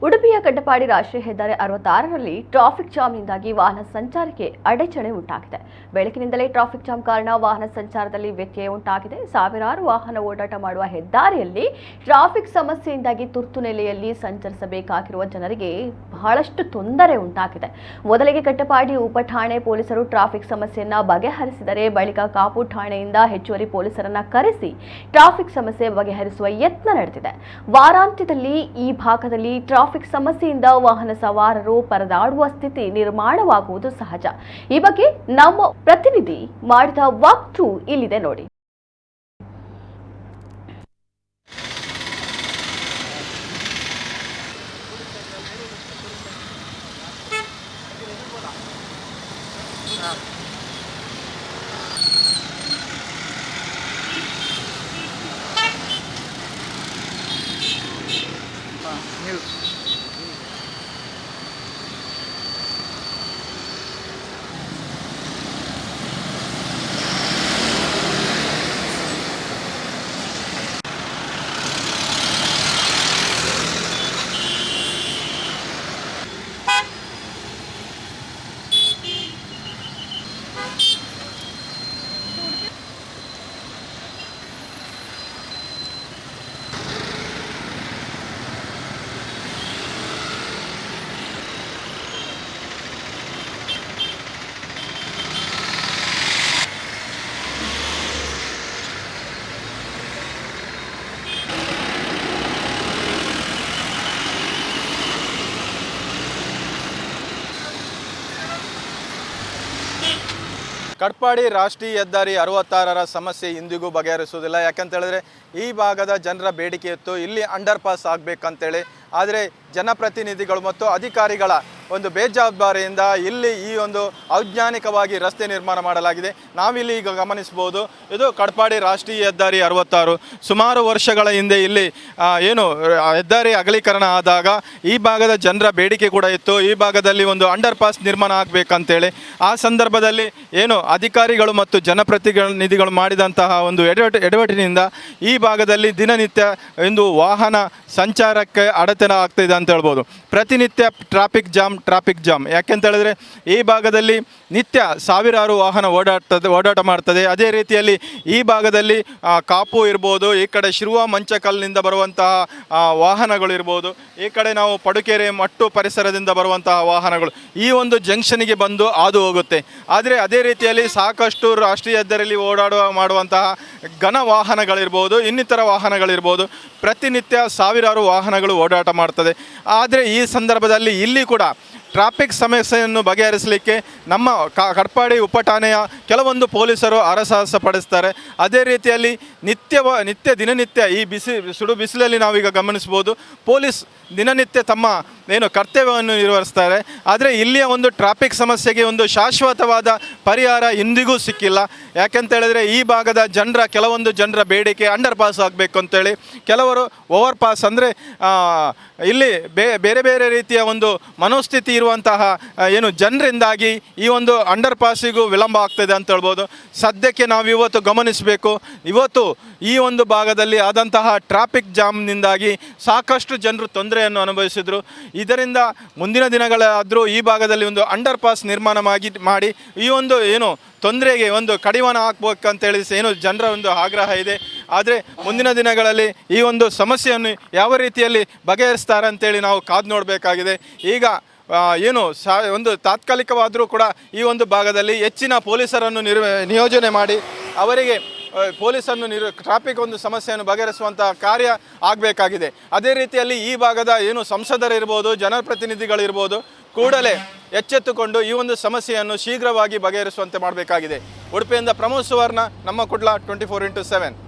ಉಡುಪಿಯ ಕಟ್ಟಪಾಡಿ ರಾಷ್ಟ್ರೀಯ ಹೆದ್ದಾರಿ 66ರಲ್ಲಿ ಟ್ರಾಫಿಕ್ ಜಾಮ್ನಿಂದಾಗಿ ವಾಹನ ಸಂಚಾರಕ್ಕೆ ಅಡಚಣೆ ಉಂಟಾಗಿದೆ. ಬೆಳಕಿನಿಂದಲೇ ಟ್ರಾಫಿಕ್ ಜಾಮ್ ಕಾರಣ ವಾಹನ ಸಂಚಾರದಲ್ಲಿ ವ್ಯತ್ಯಯ ಉಂಟಾಗಿದೆ. ಸಾವಿರಾರು ವಾಹನ ಓಡಾಟ ಮಾಡುವ ಹೆದ್ದಾರಿಯಲ್ಲಿ ಟ್ರಾಫಿಕ್ ಸಮಸ್ಯೆಯಿಂದಾಗಿ ತುರ್ತು ನೆಲೆಯಲ್ಲಿ ಸಂಚರಿಸಬೇಕಾಗಿರುವ ಜನರಿಗೆ ಬಹಳಷ್ಟು ತೊಂದರೆ ಉಂಟಾಗಿದೆ. ಮೊದಲಿಗೆ ಕಟ್ಟಪಾಡಿ ಉಪಠಾಣೆ ಪೊಲೀಸರು ಟ್ರಾಫಿಕ್ ಸಮಸ್ಯೆಯನ್ನ ಬಗೆಹರಿಸಿದರೆ ಬಳಿಕ ಕಾಪು ಠಾಣೆಯಿಂದ ಹೆಚ್ಚುವರಿ ಪೊಲೀಸರನ್ನ ಕರೆಸಿ ಟ್ರಾಫಿಕ್ ಸಮಸ್ಯೆ ಬಗೆಹರಿಸುವ ಯತ್ನ ನಡೆದಿದೆ. ವಾರಾಂತ್ಯದಲ್ಲಿ ಈ ಭಾಗದಲ್ಲಿ ಟ್ರಾಫಿಕ್ ಸಮಸ್ಯೆಯಿಂದ ವಾಹನ ಸವಾರರು ಪರದಾಡುವ ಸ್ಥಿತಿ ನಿರ್ಮಾಣವಾಗುವುದು ಸಹಜ. ಈ ಬಗ್ಗೆ ನಮ್ಮ ಪ್ರತಿನಿಧಿ ಮಾಡಿದ ವಾಕ್ಥ್ರೂ ಇಲ್ಲಿದೆ ನೋಡಿ. ಕಟ್ಪಾಡಿ ರಾಷ್ಟ್ರೀಯ ಹೆದ್ದಾರಿ 66ರ ಸಮಸ್ಯೆ ಇಂದಿಗೂ ಬಗೆಹರಿಸುವುದಿಲ್ಲ. ಯಾಕಂತ ಹೇಳಿದ್ರೆ ಈ ಭಾಗದ ಜನರ ಬೇಡಿಕೆ ಇತ್ತು, ಇಲ್ಲಿ ಅಂಡರ್ ಪಾಸ್ ಆಗಬೇಕಂತೇಳಿ. ಆದರೆ ಜನಪ್ರತಿನಿಧಿಗಳು ಮತ್ತು ಅಧಿಕಾರಿಗಳ ಒಂದು ಬೇಜವಾಬ್ದಾರಿಯಿಂದ ಇಲ್ಲಿ ಈ ಒಂದು ಔಜ್ಞಾನಿಕವಾಗಿ ರಸ್ತೆ ನಿರ್ಮಾಣ ಮಾಡಲಾಗಿದೆ. ನಾವಿಲ್ಲಿ ಈಗ ಗಮನಿಸ್ಬೋದು, ಇದು ಕಟ್ಪಾಡಿ ರಾಷ್ಟ್ರೀಯ ಹೆದ್ದಾರಿ 66. ಸುಮಾರು ವರ್ಷಗಳ ಹಿಂದೆ ಇಲ್ಲಿ ಹೆದ್ದಾರಿ ಅಗಲೀಕರಣ ಆದಾಗ ಈ ಭಾಗದ ಜನರ ಬೇಡಿಕೆ ಕೂಡ ಇತ್ತು, ಈ ಭಾಗದಲ್ಲಿ ಒಂದು ಅಂಡರ್ ಪಾಸ್ ನಿರ್ಮಾಣ ಆಗಬೇಕಂತೇಳಿ. ಆ ಸಂದರ್ಭದಲ್ಲಿ ಅಧಿಕಾರಿಗಳು ಮತ್ತು ಜನಪ್ರತಿನಿಧಿಗಳು ಮಾಡಿದಂತಹ ಒಂದು ಎಡವಟ್ಟಿನಿಂದ ಈ ಭಾಗದಲ್ಲಿ ದಿನನಿತ್ಯ ಒಂದು ವಾಹನ ಸಂಚಾರಕ್ಕೆ ಅಡೆತಡೆ ಆಗ್ತಿದೆ ಅಂತ ಹೇಳ್ಬೋದು. ಪ್ರತಿನಿತ್ಯ ಟ್ರಾಫಿಕ್ ಜಾಮ್ ಯಾಕೆಂತ ಹೇಳಿದ್ರೆ ಈ ಭಾಗದಲ್ಲಿ ನಿತ್ಯ ಸಾವಿರಾರು ವಾಹನ ಓಡಾಟ ಮಾಡ್ತದೆ. ಅದೇ ರೀತಿಯಲ್ಲಿ ಈ ಭಾಗದಲ್ಲಿ ಕಾಪು ಇರ್ಬೋದು, ಈ ಕಡೆ ಶಿರುವ ಮಂಚಕಲ್ನಿಂದ ಬರುವಂತಹ ವಾಹನಗಳು ಇರ್ಬೋದು, ಈ ಕಡೆ ನಾವು ಪಡುಕೆರೆ ಮಟ್ಟು ಪರಿಸರದಿಂದ ಬರುವಂತಹ ವಾಹನಗಳು ಈ ಒಂದು ಜಂಕ್ಷನ್ಗೆ ಬಂದು ಹಾದು ಹೋಗುತ್ತೆ. ಆದರೆ ಅದೇ ರೀತಿಯಲ್ಲಿ ಸಾಕಷ್ಟು ರಾಷ್ಟ್ರೀಯ ಹೆದ್ದಾರಿಯಲ್ಲಿ ಮಾಡುವಂತಹ ಘನ ವಾಹನಗಳಿರ್ಬೋದು, ಇನ್ನಿತರ ವಾಹನಗಳಿರ್ಬೋದು, ಪ್ರತಿನಿತ್ಯ ಸಾವಿರಾರು ವಾಹನಗಳು ಓಡಾಟ ಮಾಡ್ತದೆ. ಆದರೆ ಈ ಸಂದರ್ಭದಲ್ಲಿ ಇಲ್ಲಿ ಕೂಡ ಟ್ರಾಫಿಕ್ ಸಮಸ್ಯೆಯನ್ನು ಬಗೆಹರಿಸಲಿಕ್ಕೆ ನಮ್ಮ ಕಟ್ಪಾಡಿ ಉಪಠಾಣೆಯ ಕೆಲವೊಂದು ಪೊಲೀಸರು ಹರಸಾಹಸ ಪಡಿಸ್ತಾರೆ. ಅದೇ ರೀತಿಯಲ್ಲಿ ದಿನನಿತ್ಯ ಈ ಸುಡು ಬಿಸಿಲಲ್ಲಿ ನಾವೀಗ ಗಮನಿಸ್ಬೋದು, ಪೊಲೀಸ್ ದಿನನಿತ್ಯ ತಮ್ಮ ಕರ್ತವ್ಯವನ್ನು ನಿರ್ವಹಿಸ್ತಾರೆ. ಆದರೆ ಇಲ್ಲಿಯ ಒಂದು ಟ್ರಾಫಿಕ್ ಸಮಸ್ಯೆಗೆ ಒಂದು ಶಾಶ್ವತವಾದ ಪರಿಹಾರ ಇಂದಿಗೂ ಸಿಕ್ಕಿಲ್ಲ. ಯಾಕೆಂತ ಹೇಳಿದ್ರೆ ಈ ಭಾಗದ ಕೆಲವೊಂದು ಜನರ ಬೇಡಿಕೆ ಅಂಡರ್ ಪಾಸ್ ಆಗಬೇಕು ಅಂತೇಳಿ, ಕೆಲವರು ಓವರ್ ಪಾಸ್ ಅಂದರೆ ಇಲ್ಲಿ ಬೇರೆ ಬೇರೆ ರೀತಿಯ ಒಂದು ಮನೋಸ್ಥಿತಿ ಇರುವಂತಹ ಜನರಿಂದಾಗಿ ಈ ಒಂದು ಅಂಡರ್ ಪಾಸಿಗೂ ವಿಳಂಬ ಆಗ್ತದೆ ಅಂತ ಹೇಳ್ಬೋದು. ಸದ್ಯಕ್ಕೆ ನಾವು ಇವತ್ತು ಗಮನಿಸಬೇಕು, ಇವತ್ತು ಈ ಒಂದು ಭಾಗದಲ್ಲಿ ಆದಂತಹ ಟ್ರಾಫಿಕ್ ಜಾಮ್ನಿಂದಾಗಿ ಸಾಕಷ್ಟು ಜನರು ತೊಂದರೆಯನ್ನು ಅನುಭವಿಸಿದರು. ಇದರಿಂದ ಮುಂದಿನ ದಿನಗಳಾದರೂ ಈ ಭಾಗದಲ್ಲಿ ಒಂದು ಅಂಡರ್ ಪಾಸ್ ನಿರ್ಮಾಣ ಮಾಡಿ ಈ ಒಂದು ತೊಂದರೆಗೆ ಒಂದು ಕಡಿವಾಣ ಹಾಕ್ಬೇಕಂತೇಳಿ ಜನರ ಒಂದು ಆಗ್ರಹ ಇದೆ. ಆದರೆ ಮುಂದಿನ ದಿನಗಳಲ್ಲಿ ಈ ಒಂದು ಸಮಸ್ಯೆಯನ್ನು ಯಾವ ರೀತಿಯಲ್ಲಿ ಬಗೆಹರಿಸ್ತಾರೆ ಅಂತೇಳಿ ನಾವು ಕಾದು ನೋಡಬೇಕಾಗಿದೆ. ಈಗ ಒಂದು ತಾತ್ಕಾಲಿಕವಾದರೂ ಕೂಡ ಈ ಒಂದು ಭಾಗದಲ್ಲಿ ಹೆಚ್ಚಿನ ಪೊಲೀಸರನ್ನು ನಿಯೋಜನೆ ಮಾಡಿ ಅವರಿಗೆ ಟ್ರಾಫಿಕ್ ಒಂದು ಸಮಸ್ಯೆಯನ್ನು ಬಗೆಹರಿಸುವಂಥ ಕಾರ್ಯ ಆಗಬೇಕಾಗಿದೆ. ಅದೇ ರೀತಿಯಲ್ಲಿ ಈ ಭಾಗದ ಸಂಸದರಿರ್ಬೋದು, ಜನಪ್ರತಿನಿಧಿಗಳಿರ್ಬೋದು, ಕೂಡಲೇ ಎಚ್ಚೆತ್ತುಕೊಂಡು ಈ ಒಂದು ಸಮಸ್ಯೆಯನ್ನು ಶೀಘ್ರವಾಗಿ ಬಗೆಹರಿಸುವಂತೆ ಮಾಡಬೇಕಾಗಿದೆ. ಉಡುಪಿಯಿಂದ ಪ್ರಮೋದ್ ಸುವರ್ಣ, ನಮ್ಮ ಕುಡ್ಲ 24x7.